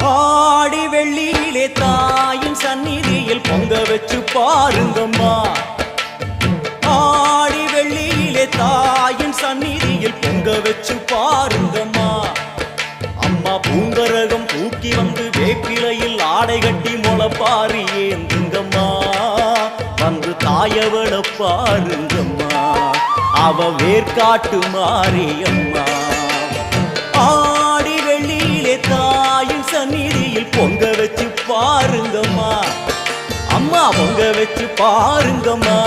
ஆடி வெள்ளியிலே தாயின் சந்நிதியில் பொங்க வச்சு பாருங்கம்மா. ஆடி வெள்ளியிலே தாயின் சந்நிதியில் பொங்க வச்சு பாருங்கம்மா. அம்மா பூங்கரகம் தூக்கி வந்து வேப்பிலையில் ஆடை கட்டி முளைப்பாரி ஏந்துங்கம்மா. வந்து தாயவள பாருங்கம்மா, அவ வேர்காட்டு மாரியம்மா. ஆடி வெள்ளியிலே தாயின் சந்நிதியில் பொங்க வச்சு பாருங்கம்மா. அம்மா பொங்க வச்சு பாருங்கம்மா.